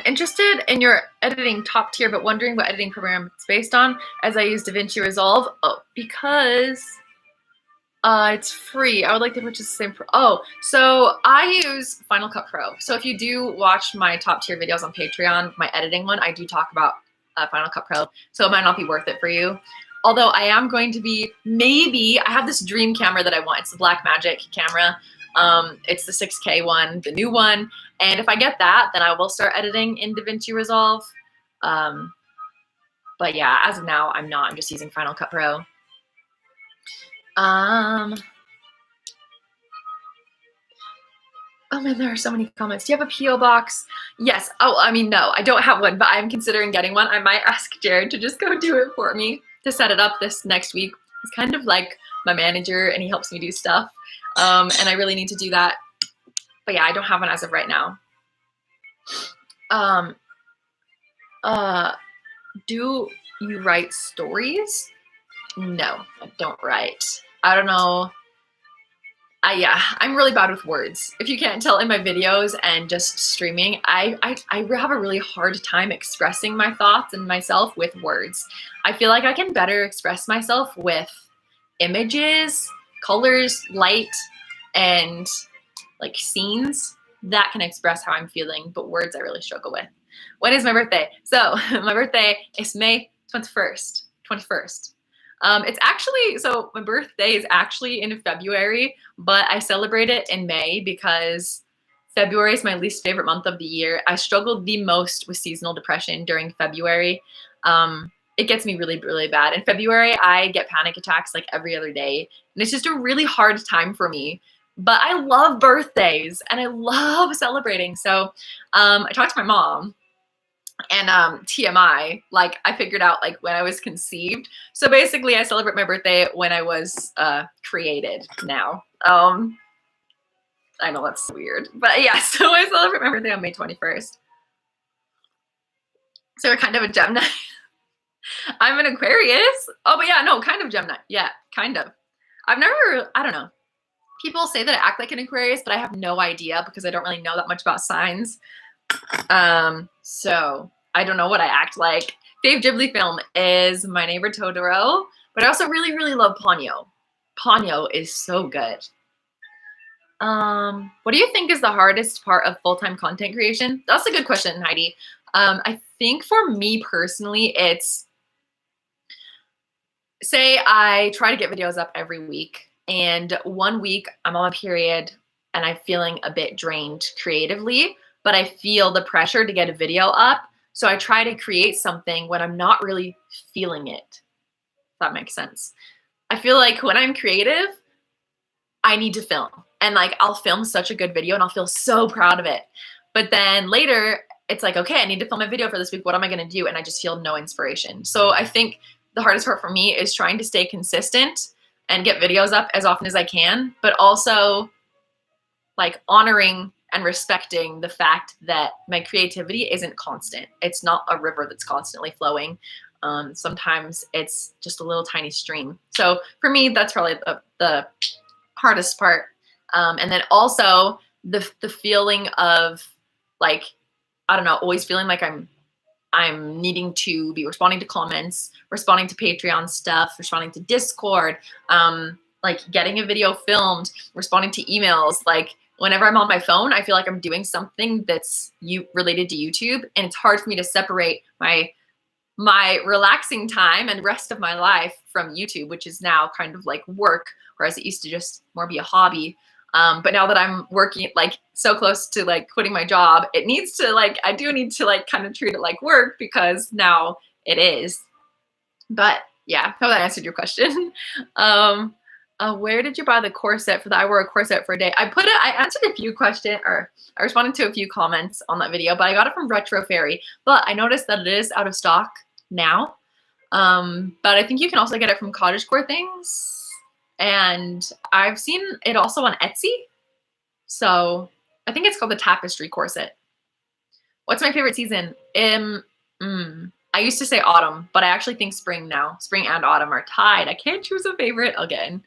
interested in your editing top tier, but wondering what editing program it's based on, as I use DaVinci Resolve. Oh, because it's free. I would like to purchase the same. So I use Final Cut Pro. So if you do watch my top tier videos on Patreon, my editing one, I do talk about Final Cut Pro. So it might not be worth it for you. Although I am going to be, maybe, I have this dream camera that I want. It's the Blackmagic camera. It's the 6K one, the new one. And if I get that, then I will start editing in DaVinci Resolve. But yeah, as of now, I'm not. I'm just using Final Cut Pro. Oh man, there are so many comments. Do you have a P.O. box? Yes. Oh, I mean, no, I don't have one, but I'm considering getting one. I might ask Jared to just go do it for me, to set it up this next week. He's kind of like my manager and he helps me do stuff. And I really need to do that. But yeah, I don't have one as of right now. Do you write stories? No, I don't write. I don't know. Yeah, I'm really bad with words. If you can't tell in my videos and just streaming, I have a really hard time expressing my thoughts and myself with words. I feel like I can better express myself with images, colors, light, and like scenes that can express how I'm feeling, but words I really struggle with. When is my birthday? So my birthday is May 21st. It's actually, so my birthday is actually in February, but I celebrate it in May because February is my least favorite month of the year. I struggled the most with seasonal depression during February. it gets me really, really bad. In February, I get panic attacks like every other day, and it's just a really hard time for me. But I love birthdays and I love celebrating. So I talked to my mom, and TMI, like I figured out like when I was conceived. So basically I celebrate my birthday when I was created now. I know that's weird, but yeah, so I celebrate my birthday on May 21st. So we're kind of a Gemini. I'm an Aquarius. Oh, but yeah, no, kind of Gemini. Yeah, kind of. I don't know. People say that I act like an Aquarius, but I have no idea because I don't really know that much about signs. So I don't know what I act like. Fave Ghibli film is My Neighbor Totoro, but I also really, really love Ponyo. Ponyo is so good. What do you think is the hardest part of full-time content creation? That's a good question, Heidi. I think for me personally, it's, say I try to get videos up every week, and one week I'm on a period and I'm feeling a bit drained creatively, but I feel the pressure to get a video up. So I try to create something when I'm not really feeling it. If that makes sense. I feel like when I'm creative, I need to film, and like I'll film such a good video and I'll feel so proud of it. But then later it's like, okay, I need to film a video for this week. What am I going to do? And I just feel no inspiration. So I think the hardest part for me is trying to stay consistent and get videos up as often as I can, but also like honoring and respecting the fact that my creativity isn't constant. It's not a river that's constantly flowing. Sometimes it's just a little tiny stream. So for me, that's probably the hardest part. And then also the feeling of like, I don't know, always feeling like I'm needing to be responding to comments, responding to Patreon stuff, responding to Discord, like getting a video filmed, responding to emails. Like whenever I'm on my phone, I feel like I'm doing something that's related to YouTube, and it's hard for me to separate my relaxing time and rest of my life from YouTube, which is now kind of like work, whereas it used to just more be a hobby. But now that I'm working like so close to like quitting my job, it needs to like, I do need to like kind of treat it like work because now it is. But yeah, hope that answered your question. Where did you buy the corset for the I wore a corset for a day? I answered a few questions, or I responded to a few comments on that video, but I got it from Retro Fairy. But I noticed that it is out of stock now. But I think you can also get it from Cottagecore Things. And I've seen it also on Etsy. So I think it's called the Tapestry Corset. What's my favorite season? I used to say autumn, but I actually think spring now. Spring and autumn are tied. I can't choose a favorite again.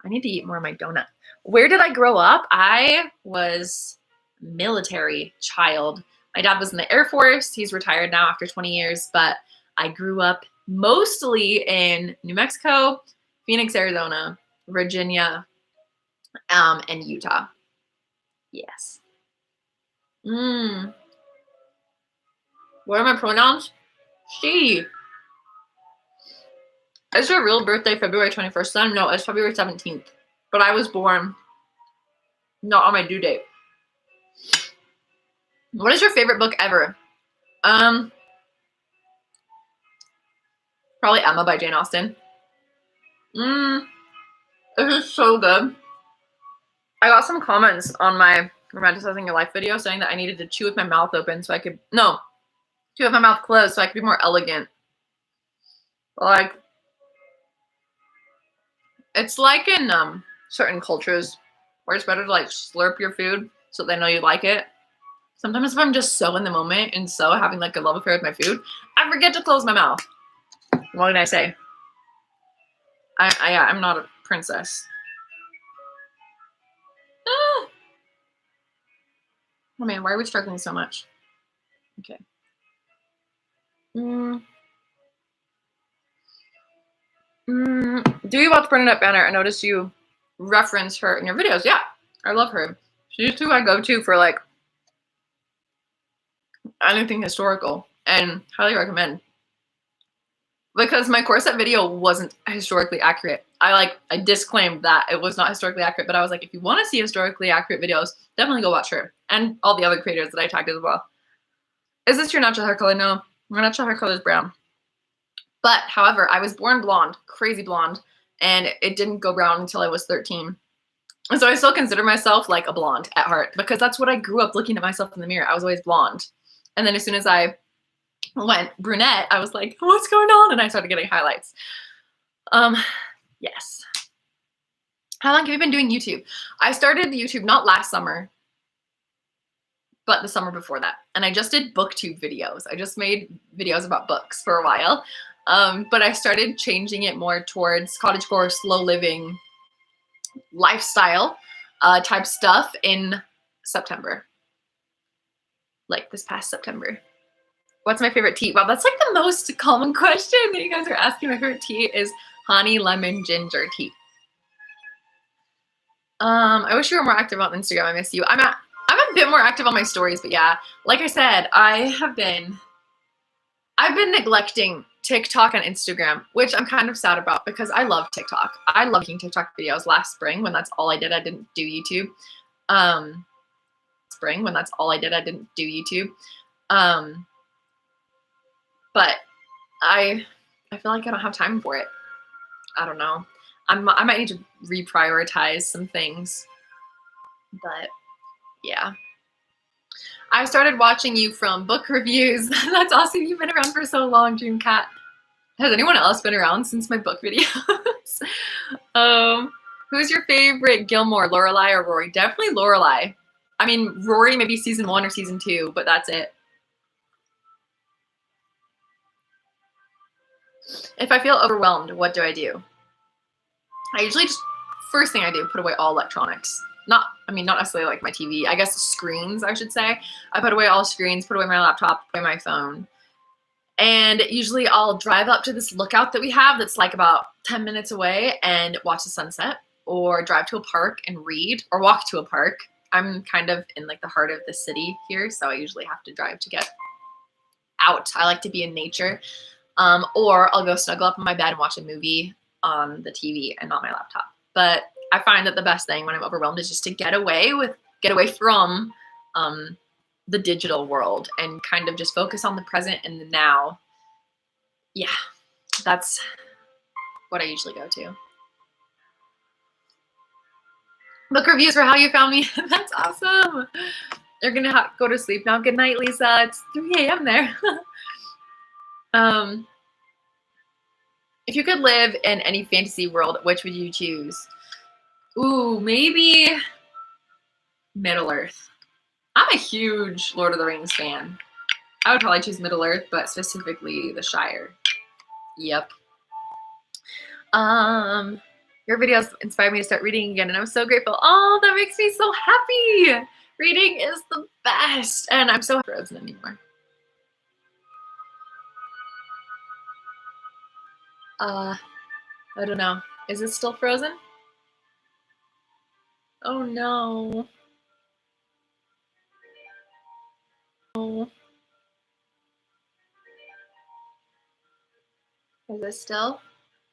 I need to eat more of my donut. Where did I grow up? I was a military child. My dad was in the Air Force. He's retired now after 20 years, but I grew up mostly in New Mexico, Phoenix, Arizona, Virginia, and Utah. Yes. What are my pronouns? She. Is your real birthday February 21st then? No, it's February 17th. But I was born not on my due date. What is your favorite book ever? Probably Emma by Jane Austen. This is so good. I got some comments on my romanticizing your life video saying that I needed to chew with my mouth open so I could, no, chew with my mouth closed so I could be more elegant. Like, it's like in certain cultures where it's better to like slurp your food so they know you like it. Sometimes if I'm just so in the moment and so having like a love affair with my food, I forget to close my mouth. What can I say? I'm not a princess. Oh man, why are we struggling so much? Okay. Do you watch Bernadette Banner? I noticed you reference her in your videos. Yeah, I love her. She's who I go to for like anything historical, and highly recommend. Because my corset video wasn't historically accurate. I disclaimed that it was not historically accurate, but I was like, if you want to see historically accurate videos, definitely go watch her and all the other creators that I tagged as well. Is this your natural hair color? No, my natural hair color is brown. But however, I was born blonde, crazy blonde, and it didn't go brown until I was 13. And so I still consider myself like a blonde at heart because that's what I grew up looking at myself in the mirror. I was always blonde. And then as soon as I went brunette, I was like, what's going on? And I started getting highlights. Yes. How long have you been doing YouTube? I started YouTube not last summer, but the summer before that. And I just did booktube videos. I just made videos about books for a while. But I started changing it more towards cottagecore, slow living, lifestyle type stuff in September. Like this past September. What's my favorite tea? Wow, that's like the most common question that you guys are asking. My favorite tea is honey lemon ginger tea. I wish you were more active on Instagram. I miss you. I'm a bit more active on my stories, but yeah, like I said, I've been neglecting TikTok and Instagram, which I'm kind of sad about because I love TikTok. I love making TikTok videos last spring when that's all I did. I didn't do YouTube. Spring when that's all I did. I didn't do YouTube. But I feel like I don't have time for it. I don't know. I might need to reprioritize some things. But yeah. I started watching you from book reviews. That's awesome. You've been around for so long, Dreamcat. Has anyone else been around since my book videos? Who's your favorite Gilmore, Lorelai or Rory? Definitely Lorelai. I mean, Rory maybe season 1 or season 2, but that's it. If I feel overwhelmed, what do I do? I usually just, first thing I do, put away all electronics. Not necessarily like my TV. I guess screens, I should say. I put away all screens, put away my laptop, put away my phone. And usually I'll drive up to this lookout that we have that's like about 10 minutes away and watch the sunset, or drive to a park and read, or walk to a park. I'm kind of in like the heart of the city here, so I usually have to drive to get out. I like to be in nature. Or I'll go snuggle up in my bed and watch a movie on the TV and not my laptop. But I find that the best thing when I'm overwhelmed is just to get away from the digital world and kind of just focus on the present and the now. Yeah, that's what I usually go to. Book reviews for How You Found Me. That's awesome. You're going to go to sleep now. Good night, Lisa. It's 3 a.m. there. If you could live in any fantasy world, which would you choose? Ooh, maybe Middle-earth. I'm a huge Lord of the Rings fan. I would probably choose Middle-earth, but specifically the Shire. Yep. Your videos inspired me to start reading again, and I'm so grateful. Oh, that makes me so happy. Reading is the best, and I'm so frozen anymore. I don't know. Is it still frozen? Oh no. Oh. Is it still?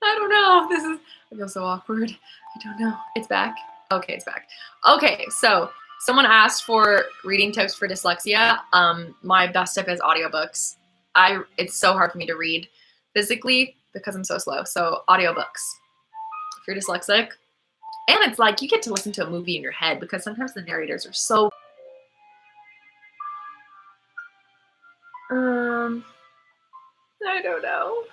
I don't know. I feel so awkward. I don't know. It's back. Okay, it's back. Okay, so someone asked for reading tips for dyslexia. My best tip is audiobooks. It's so hard for me to read physically because I'm so slow. So audiobooks. If you're dyslexic. And it's like you get to listen to a movie in your head because sometimes the narrators are so I don't know.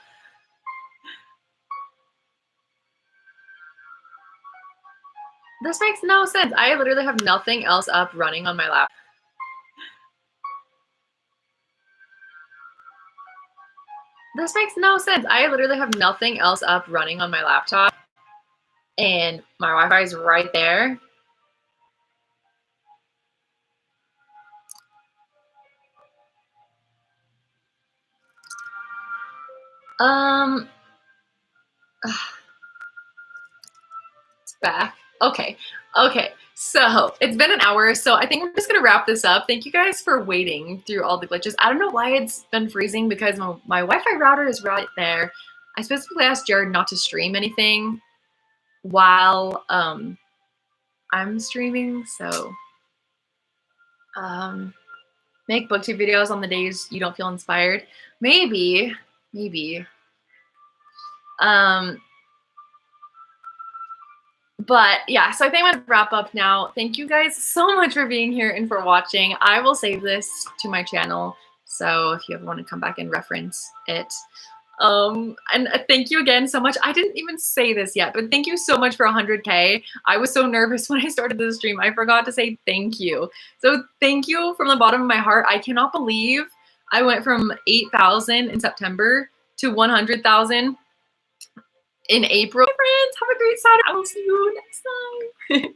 This makes no sense. I literally have nothing else up running on my laptop. This makes no sense. I literally have nothing else up running on my laptop. And my Wi-Fi is right there. It's back. Okay. So it's been an hour, so I think we're just gonna wrap this up. Thank you guys for waiting through all the glitches. I don't know why it's been freezing because my Wi-Fi router is right there. I specifically asked Jared not to stream anything while I'm streaming, so make booktube videos on the days you don't feel inspired. Maybe. But yeah, so I think I'm gonna wrap up now. Thank you guys so much for being here and for watching. I will save this to my channel, so if you ever want to come back and reference it. And thank you again so much. I didn't even say this yet, but thank you so much for 100K. I was so nervous when I started this stream. I forgot to say thank you. So thank you from the bottom of my heart. I cannot believe I went from 8,000 in September to 100,000 in April. Friends, have a great Saturday. I will see you next time.